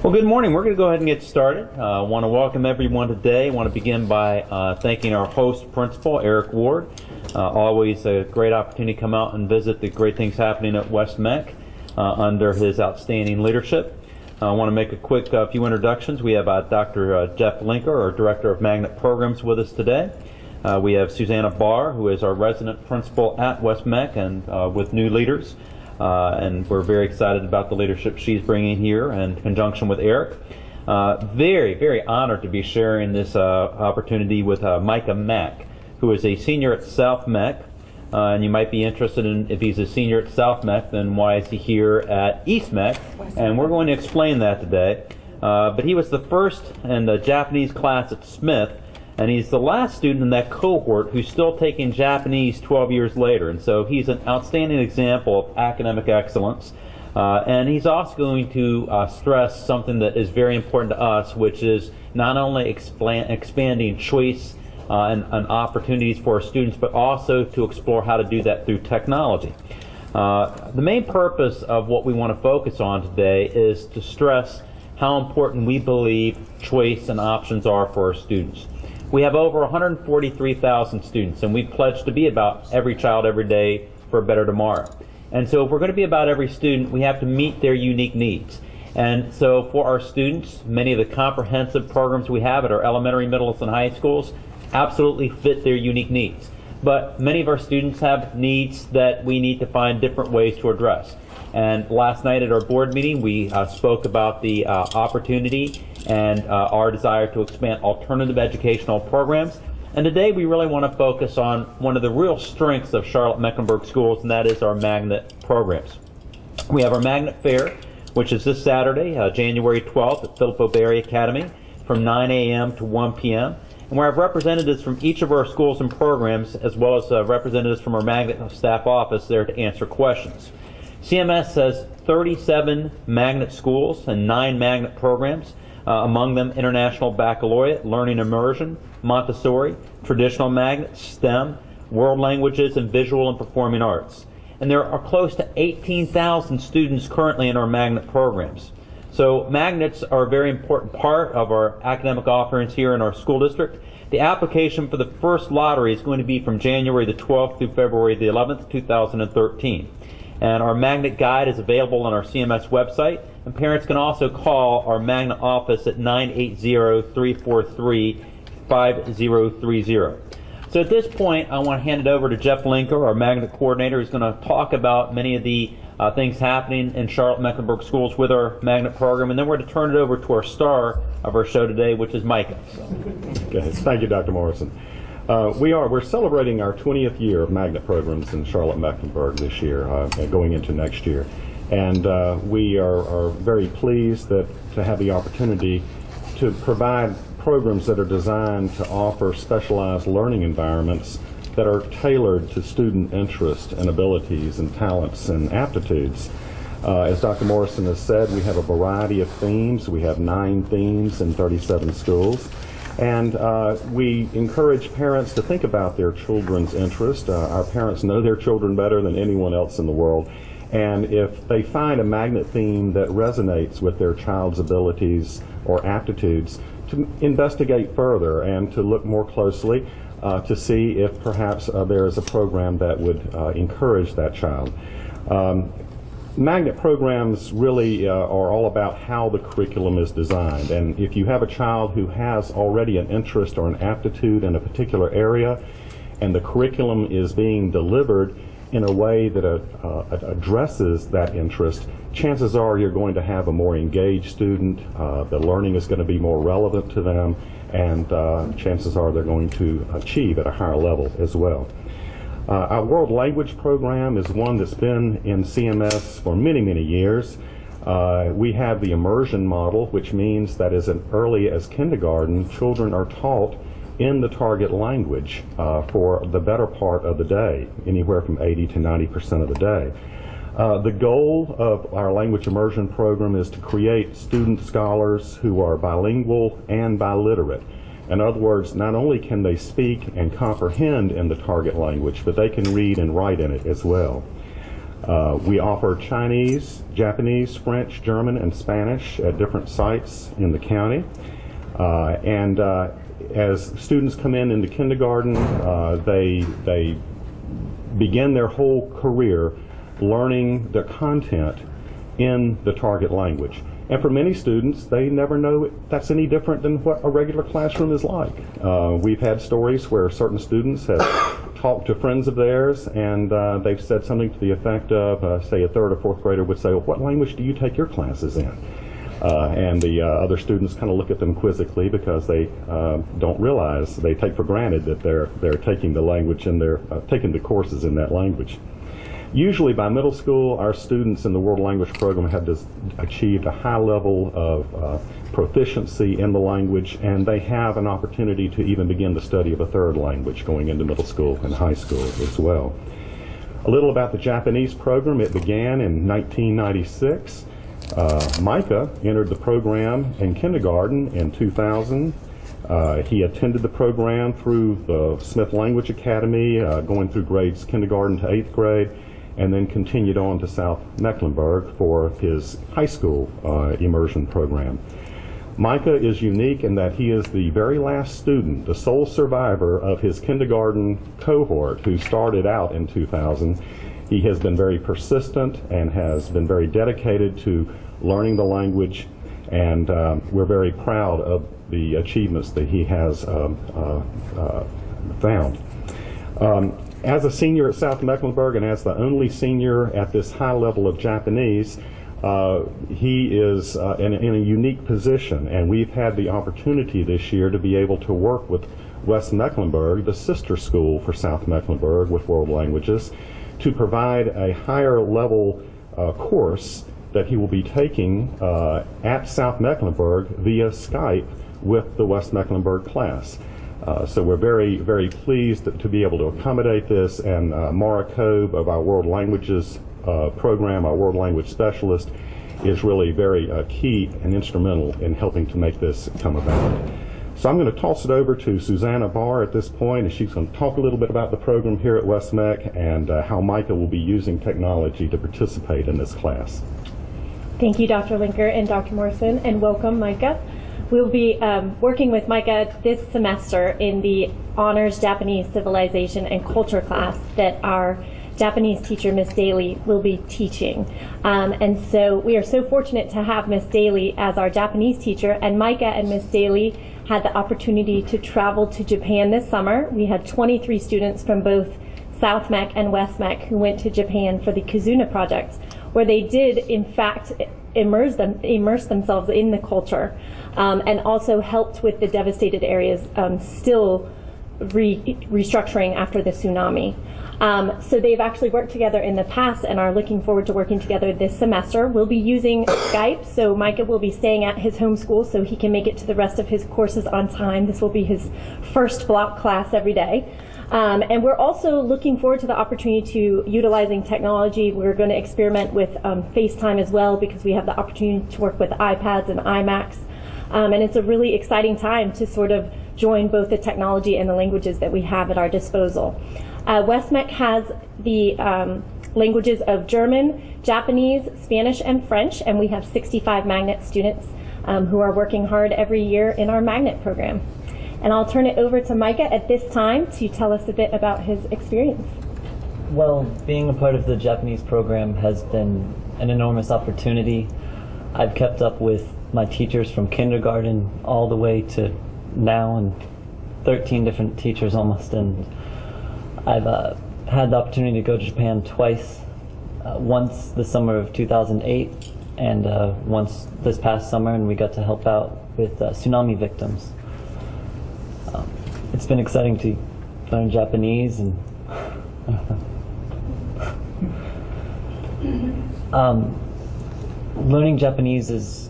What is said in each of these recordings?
Well, good morning. We're going to go ahead and get started. I want to welcome everyone today. I want to begin by thanking our host principal, Eric Ward. Always a great opportunity to come out and visit the great things happening at West Meck under his outstanding leadership. I want to make a quick few introductions. We have Dr. Jeff Linker, our Director of Magnet Programs, with us today. We have Susanna Barr, who is our resident principal at West Meck and with new leaders. And we're very excited about the leadership she's bringing here in conjunction with Eric. Very, very honored to be sharing this opportunity with Micah Mack, who is a senior at South Meck. And you might be interested in, if he's a senior at South Meck, then why is he here at East Meck? And we're going to explain that today. But he was the first in the Japanese class at Smith, and he's the last student in that cohort who's still taking Japanese 12 years later. And so he's an outstanding example of academic excellence. And he's also going to stress something that is very important to us, which is not only expanding choice and opportunities for our students, but also to explore how to do that through technology. The main purpose of what we want to focus on today is to stress how important we believe choice and options are for our students. We have over 143,000 students, and we pledge to be about every child every day for a better tomorrow. And so if we're going to be about every student, we have to meet their unique needs. And so for our students, many of the comprehensive programs we have at our elementary, middle, and high schools absolutely fit their unique needs. But many of our students have needs that we need to find different ways to address. And last night at our board meeting, we spoke about the opportunity and our desire to expand alternative educational programs. And today we really want to focus on one of the real strengths of Charlotte-Mecklenburg schools, and that is our magnet programs. We have our Magnet Fair, which is this Saturday, January 12th at Philip O'Berry Academy from 9 a.m. to 1 p.m. And we have representatives from each of our schools and programs, as well as representatives from our Magnet staff office there to answer questions. CMS has 37 magnet schools and 9 magnet programs, among them International Baccalaureate, Learning Immersion, Montessori, Traditional Magnet, STEM, World Languages, and Visual and Performing Arts. And there are close to 18,000 students currently in our magnet programs. So magnets are a very important part of our academic offerings here in our school district. The application for the first lottery is going to be from January the 12th through February the 11th, 2013. And our magnet guide is available on our CMS website, and parents can also call our magnet office at 980-343-5030. So at this point, I want to hand it over to Jeff Linker, our magnet coordinator, who's going to talk about many of the things happening in Charlotte-Mecklenburg schools with our magnet program, and then we're going to turn it over to our star of our show today, which is Micah. Okay. Thank you, Dr. Morrison. We're celebrating our 20th year of magnet programs in Charlotte-Mecklenburg this year, going into next year. And we are very pleased to have the opportunity to provide programs that are designed to offer specialized learning environments that are tailored to student interest and abilities and talents and aptitudes. As Dr. Morrison has said, we have a variety of themes. We have 9 themes in 37 schools. And we encourage parents to think about their children's interest. Our parents know their children better than anyone else in the world. And if they find a magnet theme that resonates with their child's abilities or aptitudes, to investigate further and to look more closely to see if perhaps there is a program that would encourage that child. Magnet programs really are all about how the curriculum is designed. And if you have a child who has already an interest or an aptitude in a particular area, and the curriculum is being delivered in a way that addresses that interest, chances are you're going to have a more engaged student, the learning is going to be more relevant to them, and chances are they're going to achieve at a higher level as well. Our World Language program is one that's been in CMS for many, many years. We have the immersion model, which means that as early as kindergarten, children are taught in the target language for the better part of the day, anywhere from 80 to 90% of the day. The goal of our language immersion program is to create student scholars who are bilingual and biliterate. In other words, not only can they speak and comprehend in the target language, but they can read and write in it as well. We offer Chinese, Japanese, French, German, and Spanish at different sites in the county. As students come into kindergarten, they begin their whole career learning the content in the target language. And for many students, they never know that's any different than what a regular classroom is like. We've had stories where certain students have talked to friends of theirs, and they've said something to the effect of, say, a third or fourth grader would say, well, what language do you take your classes in? And the other students kind of look at them quizzically because they don't realize, they take for granted that they're taking the language and they're taking the courses in that language. Usually by middle school, our students in the World Language Program have achieved a high level of proficiency in the language, and they have an opportunity to even begin the study of a third language going into middle school and high school as well. A little about the Japanese program. It began in 1996. Micah entered the program in kindergarten in 2000. He attended the program through the Smith Language Academy, going through grades kindergarten to 8th grade, and then continued on to South Mecklenburg for his high school immersion program. Micah is unique in that he is the very last student, the sole survivor of his kindergarten cohort who started out in 2000. He has been very persistent and has been very dedicated to learning the language, and we're very proud of the achievements that he has found. As a senior at South Mecklenburg and as the only senior at this high level of Japanese, he is in a unique position, and we've had the opportunity this year to be able to work with West Mecklenburg, the sister school for South Mecklenburg with World Languages, to provide a higher level course that he will be taking at South Mecklenburg via Skype with the West Mecklenburg class. So we're very, very pleased to be able to accommodate this, and Mara Kobe of our World Languages program, our World Language Specialist, is really very key and instrumental in helping to make this come about. So I'm going to toss it over to Susanna Barr at this point, and she's going to talk a little bit about the program here at West Meck and how Micah will be using technology to participate in this class. Thank you, Dr. Linker and Dr. Morrison, and welcome, Micah. We'll be working with Micah this semester in the Honors Japanese Civilization and Culture class that our Japanese teacher, Miss Daly, will be teaching. And so we are so fortunate to have Miss Daly as our Japanese teacher, and Micah and Miss Daly had the opportunity to travel to Japan this summer. We had 23 students from both South Meck and West Meck who went to Japan for the Kizuna project, where they did, in fact, immerse themselves in the culture, and also helped with the devastated areas still restructuring after the tsunami. So they've actually worked together in the past and are looking forward to working together this semester. We'll be using Skype, so Micah will be staying at his home school so he can make it to the rest of his courses on time. This will be his first block class every day. And we're also looking forward to the opportunity to utilizing technology. We're going to experiment with FaceTime as well, because we have the opportunity to work with iPads and iMacs. And it's a really exciting time to sort of join both the technology and the languages that we have at our disposal. West Meck has the languages of German, Japanese, Spanish, and French, and we have 65 magnet students who are working hard every year in our magnet program. And I'll turn it over to Micah at this time to tell us a bit about his experience. Well, being a part of the Japanese program has been an enormous opportunity. I've kept up with my teachers from kindergarten all the way to now, and 13 different teachers almost, and I've had the opportunity to go to Japan twice, once the summer of 2008 and once this past summer, and we got to help out with tsunami victims. It's been exciting to learn Japanese, and learning Japanese has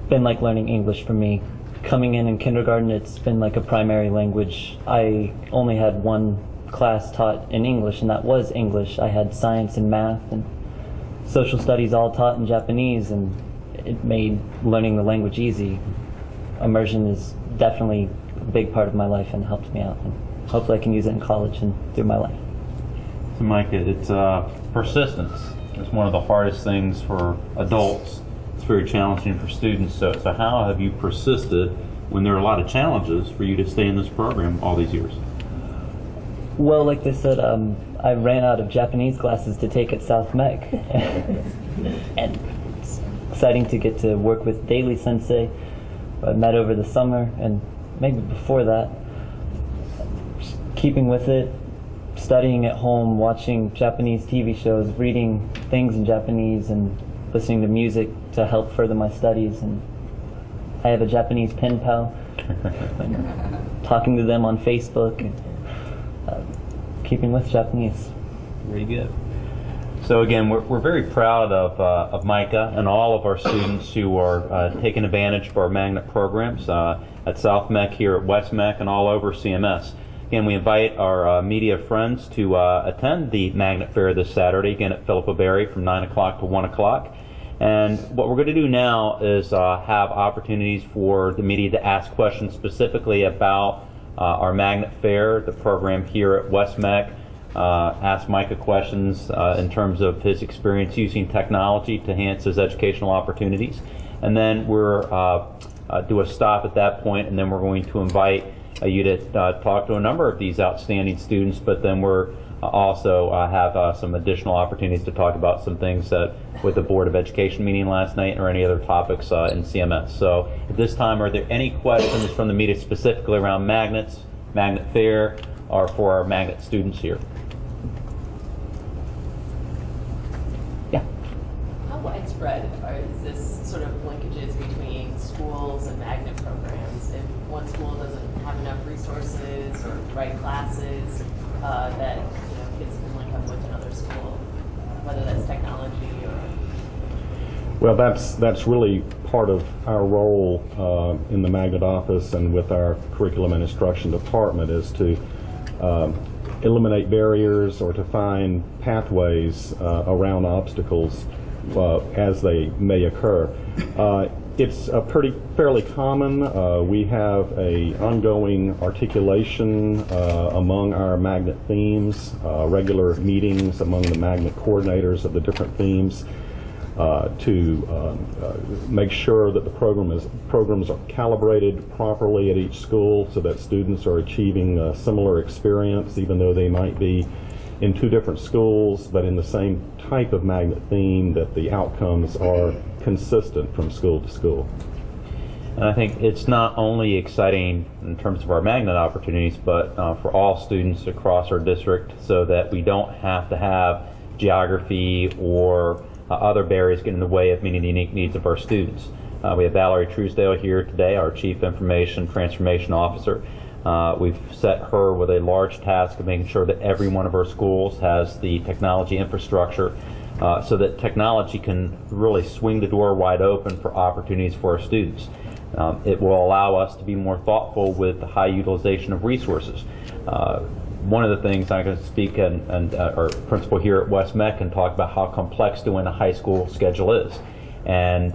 been like learning English for me. Coming in kindergarten, it's been like a primary language. I only had one class taught in English, and that was English. I had science and math and social studies all taught in Japanese, and it made learning the language easy. Immersion is definitely a big part of my life and helped me out, and hopefully I can use it in college and through my life. So Micah, it's persistence It's one of the hardest things for adults. It's very challenging for students. So how have you persisted when there are a lot of challenges for you to stay in this program all these years? Well, like they said, I ran out of Japanese classes to take at South Mech. And it's exciting to get to work with Daily Sensei, who I met over the summer, and maybe before that. Just keeping with it, studying at home, watching Japanese TV shows, reading things in Japanese, and listening to music to help further my studies. And I have a Japanese pen pal, and talking to them on Facebook, and keeping with Japanese. Very good. So again, we're very proud of Micah and all of our students who are taking advantage of our magnet programs at South Mech, here at West Mech, and all over CMS. Again, we invite our media friends to attend the Magnet Fair this Saturday, again at Philippa Berry from 9 o'clock to 1 o'clock. And what we're going to do now is have opportunities for the media to ask questions specifically about our Magnet Fair, the program here at West Mech. Ask Micah questions in terms of his experience using technology to enhance his educational opportunities. And then we're do a stop at that point, and then we're going to invite you to talk to a number of these outstanding students, but then we're also have some additional opportunities to talk about some things with the Board of Education meeting last night or any other topics in CMS. So at this time, are there any questions from the media specifically around magnets, Magnet Fair, or for our magnet students here? Yeah. How widespread is this sort of linkages between schools and magnet programs? If one school doesn't have enough resources or right classes, that kids can link up with another school, whether that's technology or. Well, that's really part of our role in the magnet office and with our curriculum and instruction department, is to eliminate barriers or to find pathways around obstacles as they may occur. It's fairly common. We have a ongoing articulation among our magnet themes, regular meetings among the magnet coordinators of the different themes to make sure that the programs are calibrated properly at each school so that students are achieving a similar experience, even though they might be in two different schools, but in the same type of magnet theme, that the outcomes are consistent from school to school. And I think it's not only exciting in terms of our magnet opportunities, but for all students across our district, so that we don't have to have geography or other barriers get in the way of meeting the unique needs of our students. We have Valerie Truesdale here today, our Chief Information Transformation Officer. We've set her with a large task of making sure that every one of our schools has the technology infrastructure so that technology can really swing the door wide open for opportunities for our students. It will allow us to be more thoughtful with the high utilization of resources. One of the things I'm going to speak and our principal here at West Mech can talk about how complex doing a high school schedule is. And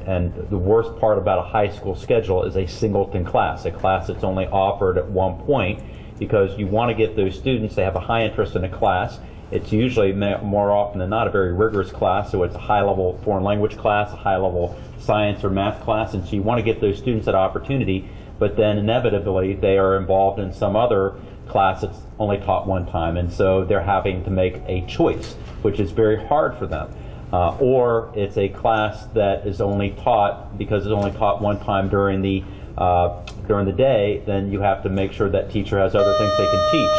the worst part about a high school schedule is a singleton class, a class that's only offered at one point, because you want to get those students, they have a high interest in a class. It's usually more often than not a very rigorous class, so it's a high-level foreign language class, a high-level science or math class, and so you want to get those students that opportunity, but then inevitably they are involved in some other class that's only taught one time, and so they're having to make a choice, which is very hard for them. Or it's a class that is only taught, because it's only taught one time during the day, then you have to make sure that teacher has other things they can teach.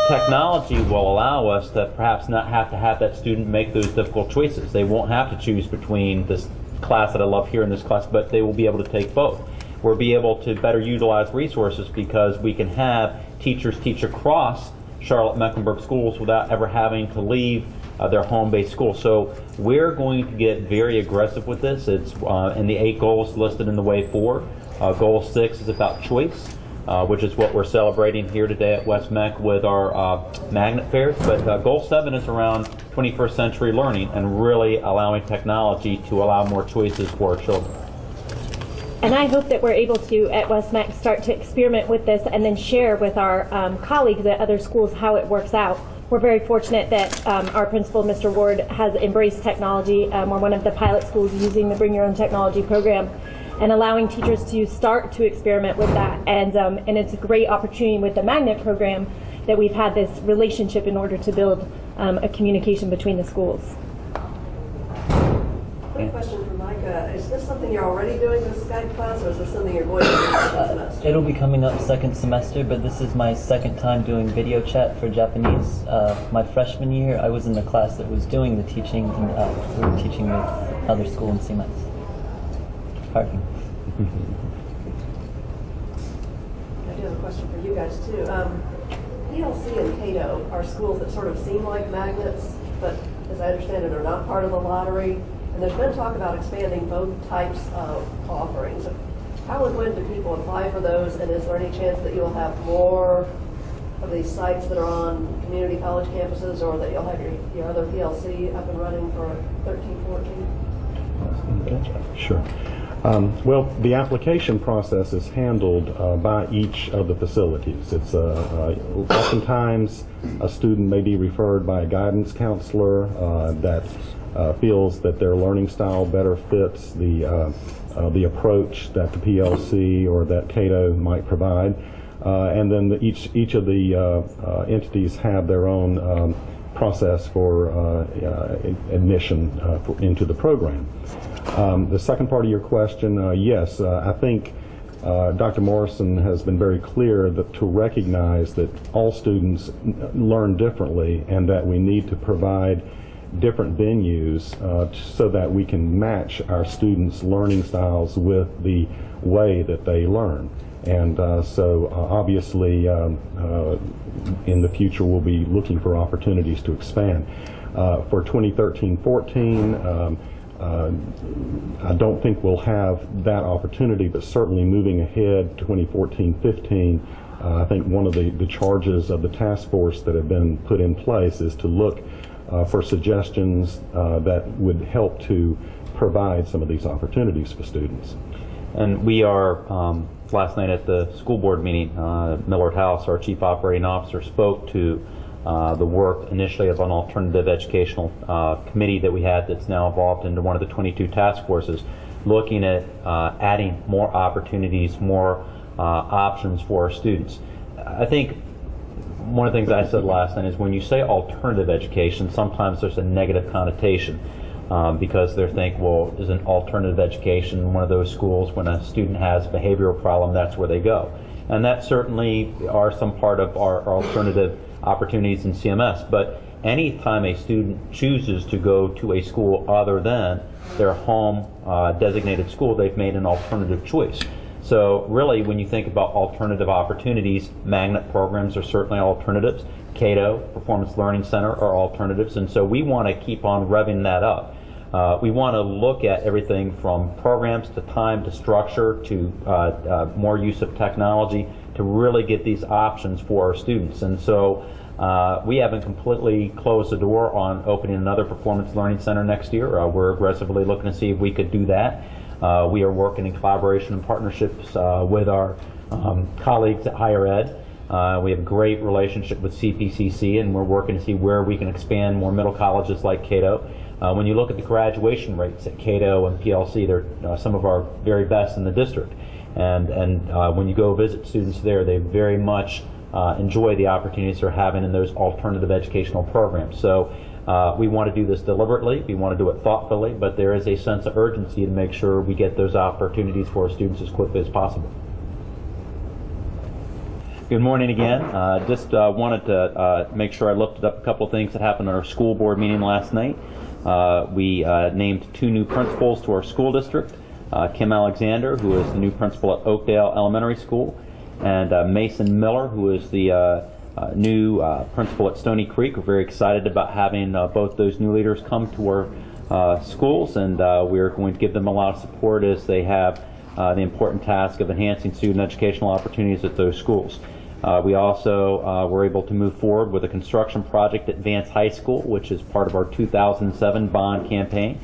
Technology will allow us to perhaps not have to have that student make those difficult choices. They won't have to choose between this class that I love here and this class, but they will be able to take both. We'll be able to better utilize resources because we can have teachers teach across Charlotte-Mecklenburg schools without ever having to leave their home-based school. So we're going to get very aggressive with this. It's in the 8 goals listed in the way forward. Goal 6 is about choice, which is what we're celebrating here today at West Mech with our magnet fairs. But goal 7 is around 21st century learning and really allowing technology to allow more choices for our children. And I hope that we're able to, at West Mech, start to experiment with this and then share with our colleagues at other schools how it works out. we're very fortunate that our principal, Mr. Ward, has embraced technology. We're one of the pilot schools using the Bring Your Own Technology program and allowing teachers to start to experiment with that. And it's a great opportunity with the Magnet program that we've had this relationship in order to build a communication between the schools. Quick question for Micah. Is this something you're already doing, this Skype class, or is this something you're going to do this semester? It'll be coming up second semester, but this is my second time doing video chat for Japanese. My freshman year, I was in the class that was doing the teaching, and we were teaching with other school in CMS. Parking. I do have a question for you guys, too. PLC and Cato are schools that sort of seem like magnets, but as I understand it, are not part of the lottery. And there's been talk about expanding both types of offerings. How and when do people apply for those, and is there any chance that you'll have more of these sites that are on community college campuses, or that you'll have your other PLC up and running for 13-14? Sure. Well, the application process is handled by each of the facilities. It's oftentimes a student may be referred by a guidance counselor that feels that their learning style better fits the approach that the PLC or that Cato might provide, and then each of the entities have their own process for admission into the program. The second part of your question, yes, I think Dr. Morrison has been very clear that to recognize that all students learn differently and that we need to provide different venues so that we can match our students' learning styles with the way that they learn. And so obviously in the future we'll be looking for opportunities to expand. For 2013-14, I don't think we'll have that opportunity, but certainly moving ahead 2014-15, I think one of the charges of the task force that have been put in place is to look for suggestions that would help to provide some of these opportunities for students. And we are, last night at the school board meeting, Millard House, our chief operating officer, spoke to the work initially of an alternative educational committee that we had that's now evolved into one of the 22 task forces, looking at adding more opportunities, more options for our students. I think one of the things I said last night is when you say alternative education, sometimes there's a negative connotation because they think, well, is an alternative education one of those schools when a student has a behavioral problem, that's where they go. And that certainly are some part of our alternative opportunities in CMS. But any time a student chooses to go to a school other than their home designated school, they've made an alternative choice. So really, when you think about alternative opportunities, magnet programs are certainly alternatives. Cato, Performance Learning Center are alternatives. And so we want to keep on revving that up. We want to look at everything from programs to time to structure to more use of technology to really get these options for our students. And so we haven't completely closed the door on opening another Performance Learning Center next year. We're aggressively looking to see if we could do that. We are working in collaboration and partnerships with our colleagues at higher ed. We have a great relationship with CPCC, and we're working to see where we can expand more middle colleges like Cato. When you look at the graduation rates at Cato and PLC, they're some of our very best in the district. And when you go visit students there, they very much enjoy the opportunities they're having in those alternative educational programs. So we want to do this deliberately, we want to do it thoughtfully, but there is a sense of urgency to make sure we get those opportunities for our students as quickly as possible. Good morning again. Just wanted to make sure I lifted up a couple of things that happened at our school board meeting last night. We named 2 new principals to our school district. Kim Alexander, who is the new principal at Oakdale Elementary School, and Mason Miller, who is the new principal at Stony Creek. We're very excited about having both those new leaders come to our schools, and we're going to give them a lot of support as they have the important task of enhancing student educational opportunities at those schools. We also were able to move forward with a construction project at Vance High School, which is part of our 2007 bond campaign.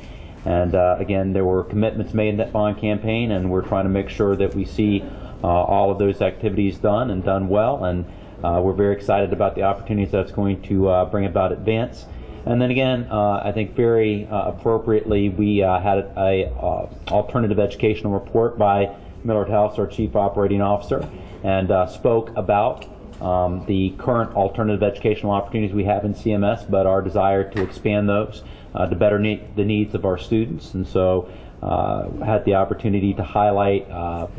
And again, there were commitments made in that bond campaign, and we're trying to make sure that we see all of those activities done and done well. And we're very excited about the opportunities that's going to bring about at Vance. And then again, I think very appropriately, we had a alternative educational report by Millard House, our Chief Operating Officer, and spoke about the current alternative educational opportunities we have in CMS, but our desire to expand those to better meet the needs of our students. And so had the opportunity to highlight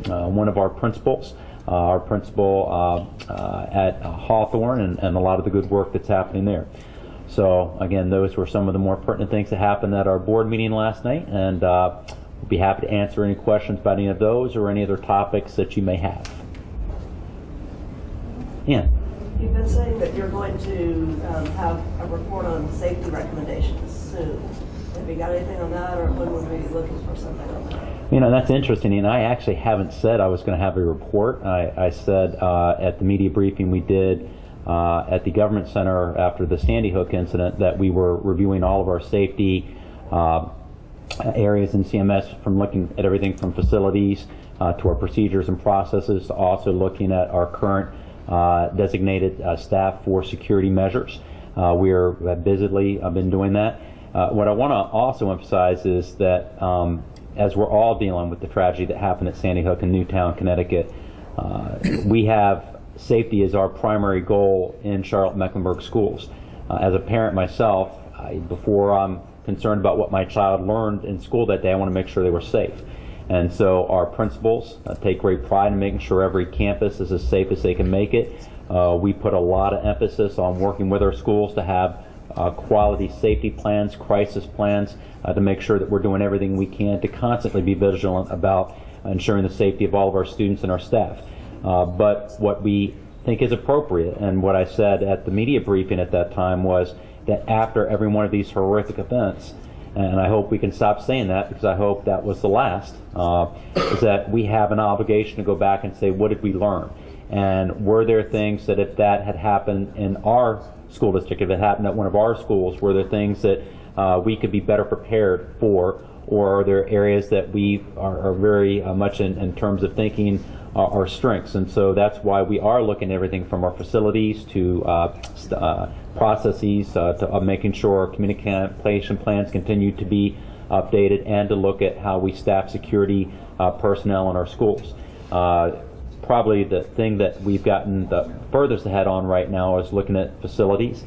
one of our principals, at Hawthorne, and a lot of the good work that's happening there. So again, those were some of the more pertinent things that happened at our board meeting last night, and we'll be happy to answer any questions about any of those or any other topics that you may have. Yeah. You've been saying that you're going to have a report on safety recommendations soon. Have you got anything on that, or when would we be looking for something on that? You know, that's interesting, and I actually haven't said I was going to have a report. I said at the media briefing we did at the Government Center after the Sandy Hook incident that we were reviewing all of our safety areas in CMS, from looking at everything from facilities to our procedures and processes, to also looking at our current designated staff for security measures. We're busily been doing that. What I want to also emphasize is that as we're all dealing with the tragedy that happened at Sandy Hook in Newtown, Connecticut, we have safety as our primary goal in Charlotte-Mecklenburg schools. As a parent myself, before I'm concerned about what my child learned in school that day, I want to make sure they were safe. And so our principals take great pride in making sure every campus is as safe as they can make it. We put a lot of emphasis on working with our schools to have quality safety plans, crisis plans, to make sure that we're doing everything we can to constantly be vigilant about ensuring the safety of all of our students and our staff. But what we think is appropriate, and what I said at the media briefing at that time, was that after every one of these horrific events, and I hope we can stop saying that because I hope that was the last, is that we have an obligation to go back and say, what did we learn? And were there things that if that had happened in our school district, if it happened at one of our schools, were there things that we could be better prepared for, or are there areas that we are very much in terms of thinking our strengths? And so that's why we are looking at everything from our facilities to processes to making sure our communication plans continue to be updated, and to look at how we staff security personnel in our schools. Probably the thing that we've gotten the furthest ahead on right now is looking at facilities.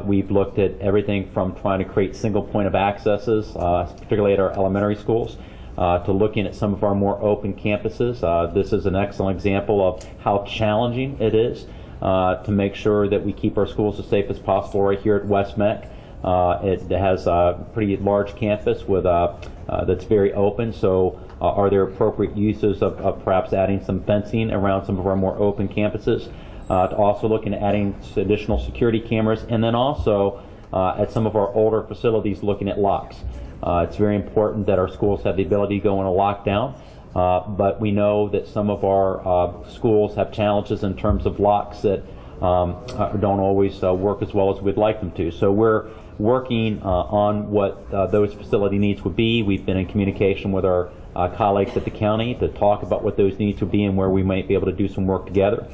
We've looked at everything from trying to create single point of accesses, particularly at our elementary schools, to looking at some of our more open campuses. This is an excellent example of how challenging it is to make sure that we keep our schools as safe as possible right here at West Meck. It has a pretty large campus with that's very open, so are there appropriate uses of perhaps adding some fencing around some of our more open campuses? To also looking at adding additional security cameras, and then also at some of our older facilities looking at locks. It's very important that our schools have the ability to go in a lockdown, but we know that some of our schools have challenges in terms of locks that don't always work as well as we'd like them to. So we're working on what those facility needs would be. We've been in communication with our colleagues at the county to talk about what those needs would be and where we might be able to do some work together.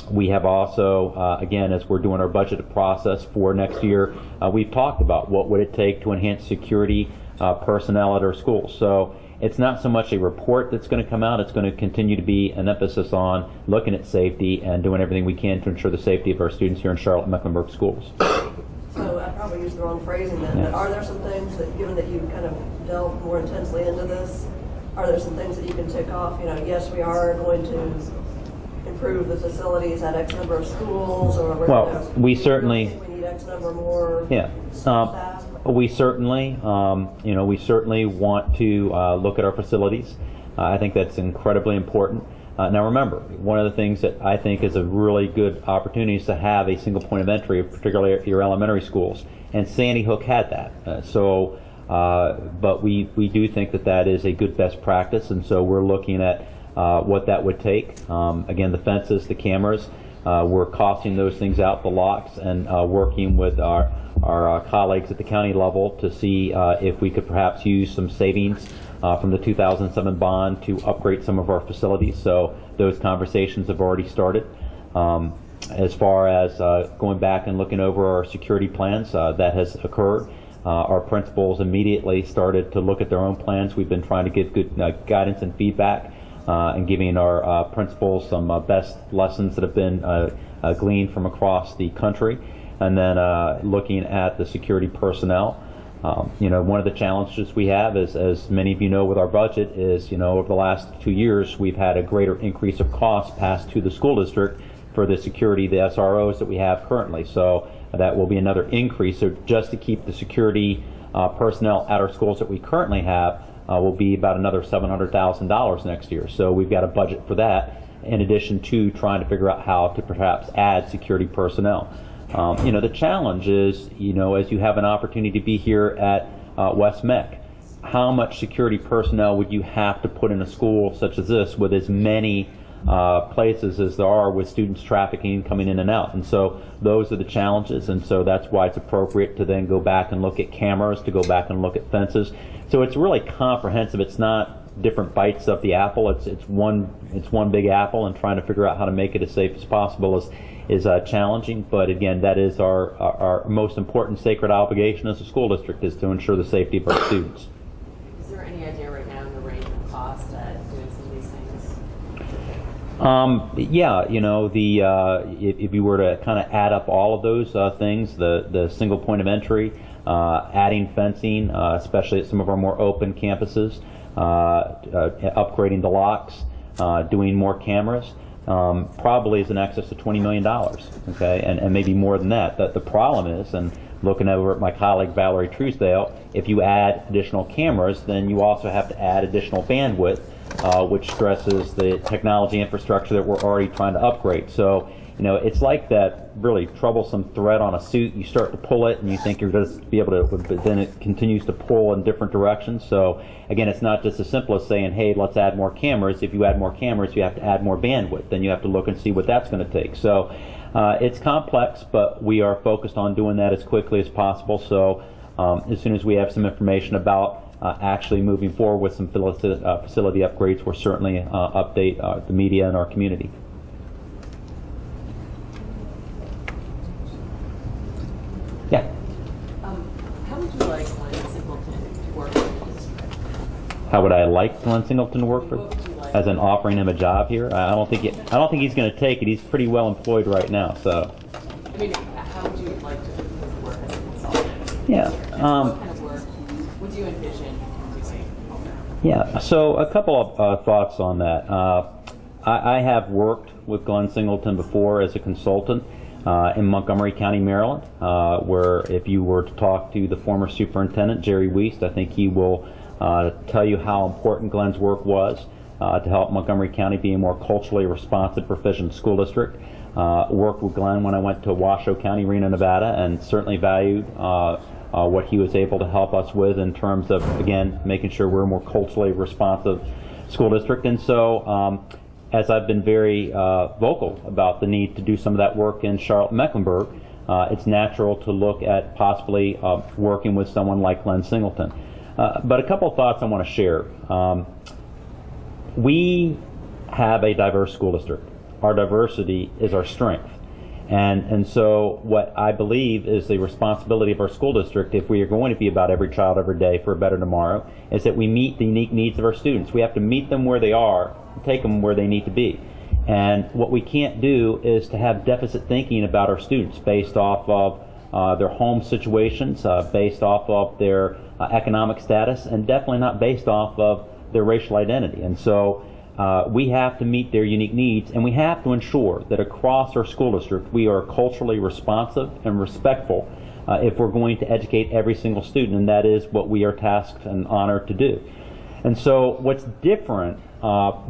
We have also, again, as we're doing our budget process for next year, we've talked about what would it take to enhance security personnel at our schools. So it's not so much a report that's going to come out, it's going to continue to be an emphasis on looking at safety and doing everything we can to ensure the safety of our students here in Charlotte-Mecklenburg schools. So I probably used the wrong phrasing then, Yes. but are there some things that, given that you kind of delved more intensely into this, are there some things that you can tick off? You know, yes, we are going to improve the facilities at X number of schools, or Well, we certainly we need X number more staff. We certainly want to look at our facilities. I think that's incredibly important. Now remember, one of the things that I think is a really good opportunity is to have a single point of entry, particularly at your elementary schools, and Sandy Hook had that. But we do think that is a good best practice, and so we're looking at what that would take. Again, the fences, the cameras, we're costing those things out, the locks, and working with our colleagues at the county level to see if we could perhaps use some savings from the 2007 bond to upgrade some of our facilities. So those conversations have already started. As far as going back and looking over our security plans, that has occurred. Our principals immediately started to look at their own plans. We've been trying to give good guidance and feedback and giving our principals some best lessons that have been gleaned from across the country. And then looking at the security personnel. One of the challenges we have is, as many of you know with our budget, is, over the last 2 years, we've had a greater increase of costs passed to the school district for the security, the SROs that we have currently. So that will be another increase. So just to keep the security personnel at our schools that we currently have will be about another $700,000 next year. So we've got a budget for that, in addition to trying to figure out how to perhaps add security personnel. The challenge is, as you have an opportunity to be here at West Meck, how much security personnel would you have to put in a school such as this with as many places as there are with students trafficking coming in and out? And so those are the challenges, and so that's why it's appropriate to then go back and look at cameras, to go back and look at fences. So it's really comprehensive. It's not different bites of the apple. It's one big apple, and trying to figure out how to make it as safe as possible is challenging. But again, that is our most important sacred obligation as a school district, is to ensure the safety of our students. Is there any idea right now in the range of cost at doing some of these things? If you were to kind of add up all of those things, the single point of entry, adding fencing, especially at some of our more open campuses, upgrading the locks, doing more cameras, probably is in excess of $20 million, okay, and maybe more than that. The problem is, and looking over at my colleague Valerie Truesdale, if you add additional cameras, then you also have to add additional bandwidth, which stresses the technology infrastructure that we're already trying to upgrade. So, it's like that really troublesome thread on a suit. You start to pull it and you think you're going to be able to, but then it continues to pull in different directions. So again, it's not just as simple as saying, hey, let's add more cameras. If you add more cameras, you have to add more bandwidth. Then you have to look and see what that's going to take. So it's complex, but we are focused on doing that as quickly as possible. So as soon as we have some information about actually moving forward with some facility upgrades, we'll certainly update the media and our community. Yeah. How would you like Glenn Singleton to work with the district? How would I like Glenn Singleton to work for? What would you like? As in offering him a job here? I don't think he's going to take it. He's pretty well employed right now. So. I mean, how would you like to work as a consultant? Yeah. What kind of work would you envision doing? Yeah. So a couple of thoughts on that. I have worked with Glenn Singleton before as a consultant. In Montgomery County, Maryland, where if you were to talk to the former superintendent, Jerry Wiest, I think he will tell you how important Glenn's work was to help Montgomery County be a more culturally responsive, proficient school district. Worked with Glenn when I went to Washoe County, Reno, Nevada, and certainly valued what he was able to help us with in terms of, again, making sure we're a more culturally responsive school district. And so, as I've been very vocal about the need to do some of that work in Charlotte-Mecklenburg, it's natural to look at possibly working with someone like Glenn Singleton. But a couple of thoughts I want to share. We have a diverse school district. Our diversity is our strength. And so what I believe is the responsibility of our school district, if we are going to be about every child every day for a better tomorrow, is that we meet the unique needs of our students. We have to meet them where they are, take them where they need to be. And what we can't do is to have deficit thinking about our students based off of their home situations, based off of their economic status, and definitely not based off of their racial identity. And so we have to meet their unique needs, and we have to ensure that across our school district we are culturally responsive and respectful if we're going to educate every single student, and that is what we are tasked and honored to do. And so what's different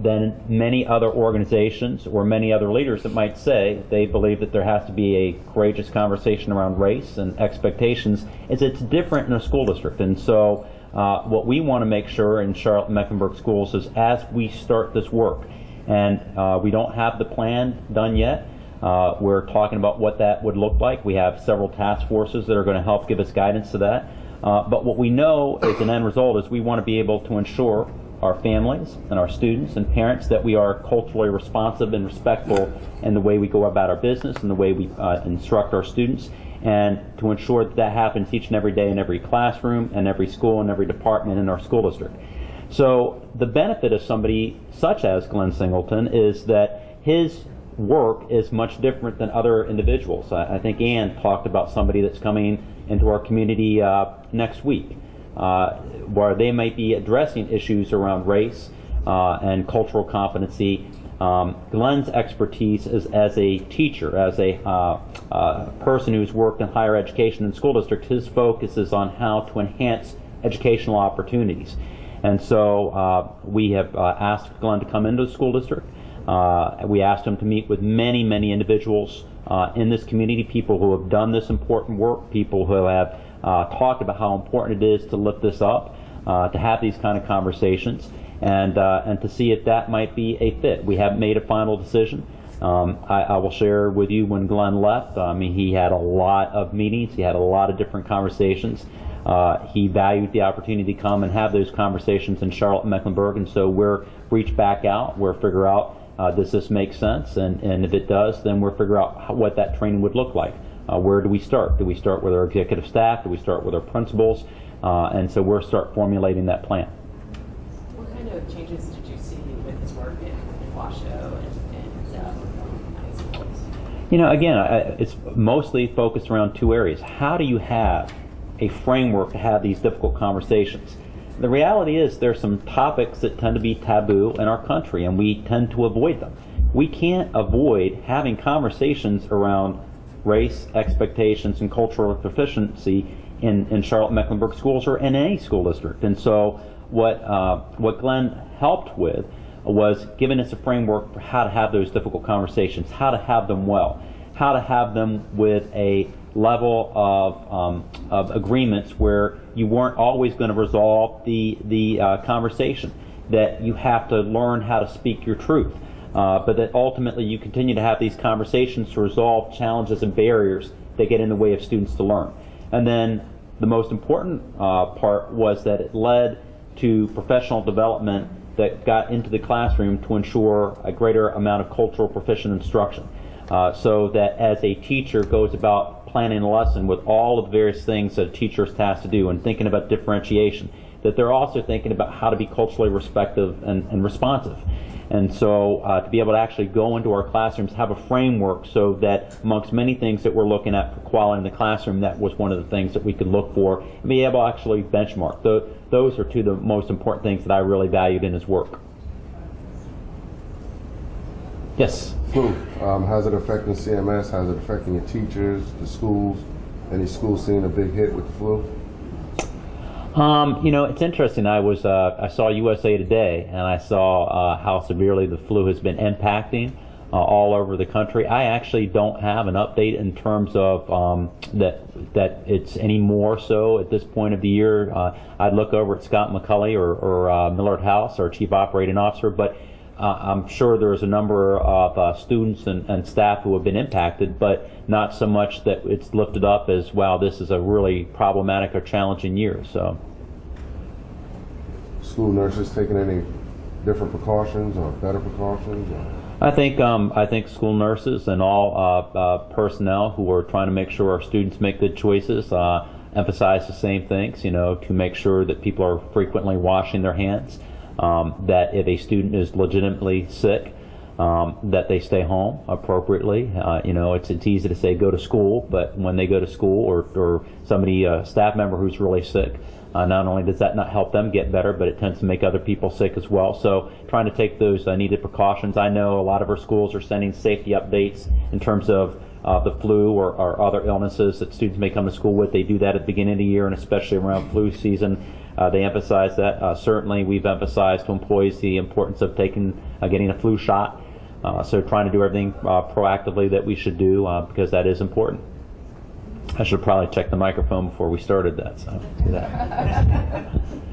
than many other organizations or many other leaders that might say they believe that there has to be a courageous conversation around race and expectations is it's different in a school district. And so what we want to make sure in Charlotte-Mecklenburg schools is as we start this work, and we don't have the plan done yet, we're talking about what that would look like. We have several task forces that are going to help give us guidance to that. But what we know as an end result is we want to be able to ensure our families and our students and parents that we are culturally responsive and respectful in the way we go about our business and the way we instruct our students, and to ensure that that happens each and every day in every classroom and every school and every department in our school district. So the benefit of somebody such as Glenn Singleton is that his work is much different than other individuals. I think Ann talked about somebody that's coming into our community next week, where they might be addressing issues around race and cultural competency. Glenn's expertise is as a teacher, as a person who's worked in higher education and school district. His focus is on how to enhance educational opportunities. And so we have asked Glenn to come into the school district. We asked him to meet with many, many individuals in this community, people who have done this important work, people who have talked about how important it is to lift this up, to have these kind of conversations, and to see if that might be a fit. We haven't made a final decision. I will share with you when Glenn left. He had a lot of meetings. He had a lot of different conversations. He valued the opportunity to come and have those conversations in Charlotte-Mecklenburg, and so we'll reach back out. We'll figure out does this make sense, and if it does, then we'll figure out what that training would look like. Where do we start? Do we start with our executive staff? Do we start with our principals? And so we'll start formulating that plan. What kind of changes did you see with his work in Washoe and high schools? Again, it's mostly focused around two areas. How do you have a framework to have these difficult conversations? The reality is there's some topics that tend to be taboo in our country, and we tend to avoid them. We can't avoid having conversations around race, expectations, and cultural proficiency in Charlotte-Mecklenburg schools or in any school district. And so what Glenn helped with was giving us a framework for how to have those difficult conversations, how to have them well, how to have them with a level of agreements where you weren't always going to resolve the conversation, that you have to learn how to speak your truth, but that ultimately you continue to have these conversations to resolve challenges and barriers that get in the way of students to learn. And then the most important part was that it led to professional development that got into the classroom to ensure a greater amount of cultural proficient instruction. So that as a teacher goes about planning a lesson with all of the various things that a teacher is tasked to do and thinking about differentiation, that they're also thinking about how to be culturally respectful and responsive. And so to be able to actually go into our classrooms, have a framework so that amongst many things that we're looking at for quality in the classroom, that was one of the things that we could look for and be able to actually benchmark. Those are two of the most important things that I really valued in his work. Yes? Flu, how's it affecting CMS? How's it affecting your teachers, the schools? Any schools seeing a big hit with the flu? It's interesting. I saw USA Today, and I saw how severely the flu has been impacting all over the country. I actually don't have an update in terms of that it's any more so at this point of the year. I'd look over at Scott McCulley or Millard House, our Chief Operating Officer, but I'm sure there's a number of students and staff who have been impacted, but not so much that it's lifted up as, wow, this is a really problematic or challenging year. So, school nurses taking any different precautions or better precautions? Or? I think school nurses and all personnel who are trying to make sure our students make good choices emphasize the same things. To make sure that people are frequently washing their hands. That if a student is legitimately sick, that they stay home appropriately. It's easy to say go to school, but when they go to school or somebody, a staff member who's really sick, not only does that not help them get better, but it tends to make other people sick as well. So trying to take those needed precautions. I know a lot of our schools are sending safety updates in terms of the flu or other illnesses that students may come to school with. They do that at the beginning of the year, and especially around flu season. They emphasize that. Certainly, we've emphasized to employees the importance of getting a flu shot. So trying to do everything proactively that we should do because that is important. I should probably check the microphone before we started that. So do that.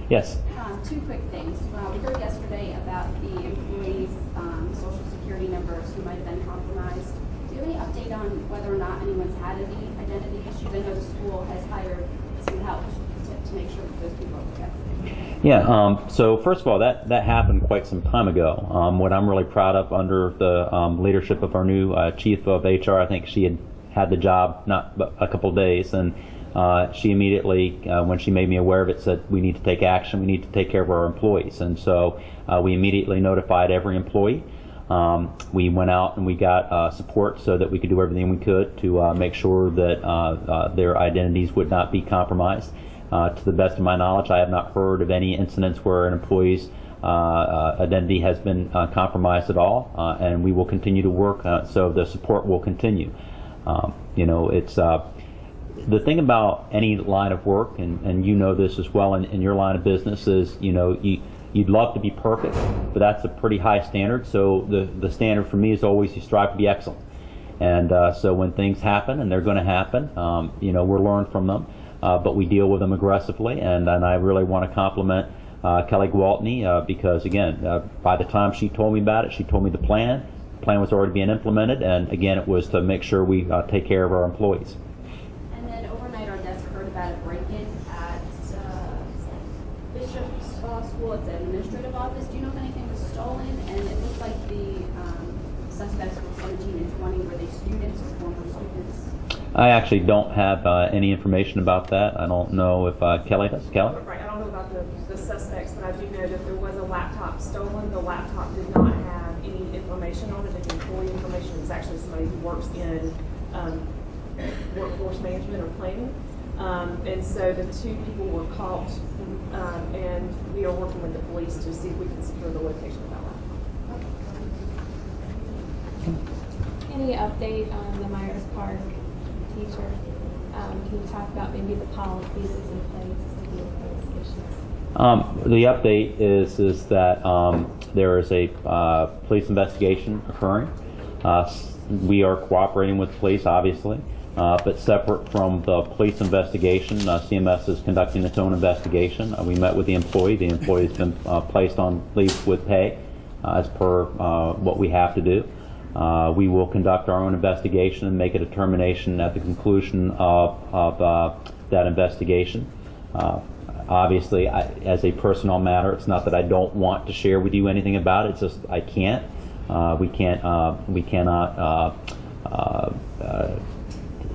Yes. Two quick things. We heard yesterday about the employees' social security numbers who might have been compromised. Do you have any update on whether or not anyone's had any identity issues? I know the school has hired some help to make sure that those people are protected. Yeah, so first of all, that happened quite some time ago. What I'm really proud of under the leadership of our new chief of HR, I think she had the job not but a couple of days, and she immediately, when she made me aware of it, said we need to take action, we need to take care of our employees. And so we immediately notified every employee. We went out and we got support so that we could do everything we could to make sure that their identities would not be compromised. To the best of my knowledge, I have not heard of any incidents where an employee's identity has been compromised at all, and we will continue to work so the support will continue. It's the thing about any line of work, and you know this as well in your line of business, is you'd love to be perfect, but that's a pretty high standard. So the standard for me is always you strive to be excellent. And so when things happen, and they're going to happen, we're learned from them. But we deal with them aggressively, and I really want to compliment Kelly Gwaltney because, again, by the time she told me about it, she told me the plan. The plan was already being implemented, and again, it was to make sure we take care of our employees. And then overnight, our desk heard about a break-in at Bishop's School. It's an administrative office. Do you know if anything was stolen? And it looks like the suspects were 17 and 20. Were they students or former students? I actually don't have any information about that. I don't know if Kelly does. Kelly? Right, I don't know about the suspects, but I do know that there was a laptop stolen. The laptop did not have any information on it, any employee information. It was actually somebody who works in workforce management or planning. And so the two people were caught, and we are working with the police to see if we can secure the location of that laptop. Any update on the Myers Park teacher? Can you talk about maybe the policy that's in place to deal with those issues? The update is that there is a police investigation occurring. We are cooperating with police, obviously, but separate from the police investigation, CMS is conducting its own investigation. We met with the employee. The employee has been placed on leave with pay as per what we have to do. We will conduct our own investigation and make a determination at the conclusion of that investigation. Obviously, as a personnel matter, it's not that I don't want to share with you anything about it. It's just I can't. We cannot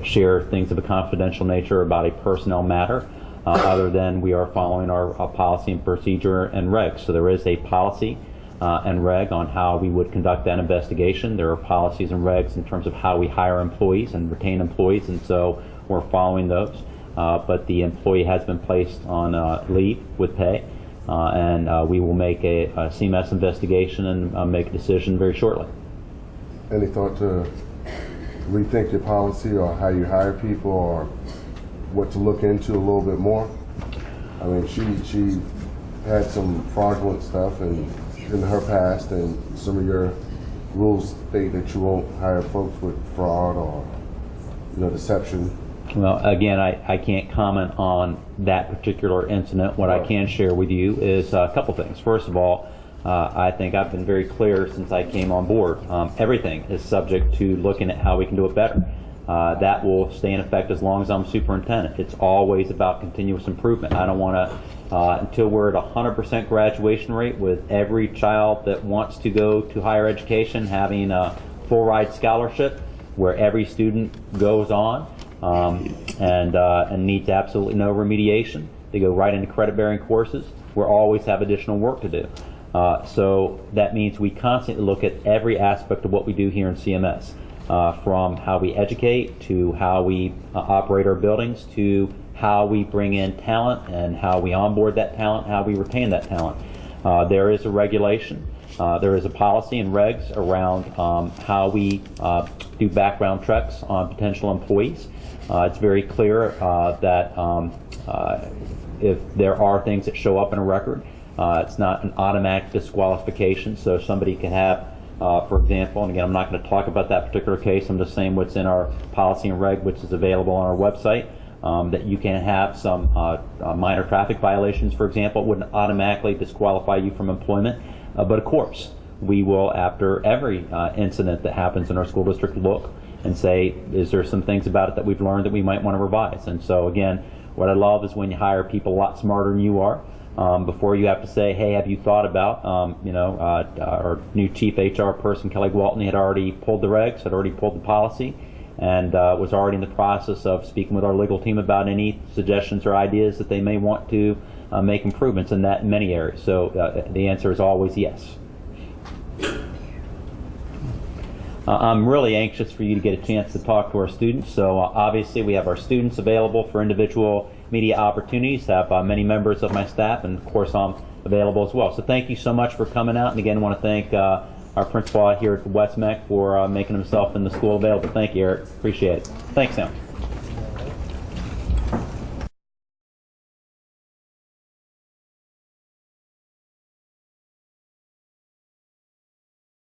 share things of a confidential nature about a personnel matter, other than we are following our policy and procedure and regs. So there is a policy and reg on how we would conduct that investigation. There are policies and regs in terms of how we hire employees and retain employees, and so we're following those. But the employee has been placed on leave with pay, and we will make a CMS investigation and make a decision very shortly. Any thought to rethink your policy or how you hire people or what to look into a little bit more? I mean, she had some fraudulent stuff in her past, and some of your rules state that you won't hire folks with fraud or deception. Well, again, I can't comment on that particular incident. What I can share with you is a couple things. First of all, I think I've been very clear since I came on board. Everything is subject to looking at how we can do it better. That will stay in effect as long as I'm superintendent. It's always about continuous improvement. I don't want to, until we're at 100% graduation rate with every child that wants to go to higher education having a full ride scholarship where every student goes on and needs absolutely no remediation. They go right into credit-bearing courses. We'll always have additional work to do. So that means we constantly look at every aspect of what we do here in CMS, from how we educate to how we operate our buildings to how we bring in talent and how we onboard that talent, how we retain that talent. There is a regulation, there is a policy and regs around how we do background checks on potential employees. It's very clear that if there are things that show up in a record, it's not an automatic disqualification, so somebody can have, for example, and again, I'm not going to talk about that particular case, I'm just saying what's in our policy and reg, which is available on our website, that you can have some minor traffic violations, for example, wouldn't automatically disqualify you from employment. But of course, we will, after every incident that happens in our school district, look and say, is there some things about it that we've learned that we might want to revise? And so again, what I love is when you hire people a lot smarter than you are, before you have to say, hey, have you thought about, our new chief HR person, Kelly Walton, had already pulled the regs, had already pulled the policy, and was already in the process of speaking with our legal team about any suggestions or ideas that they may want to make improvements in that in many areas. So the answer is always yes. I'm really anxious for you to get a chance to talk to our students. So obviously we have our students available for individual media opportunities, have many members of my staff, and of course I'm available as well. So thank you so much for coming out, and again I want to thank our principal here at West Meck for making himself in the school available. Thank you, Eric. Appreciate it. Thanks, Sam.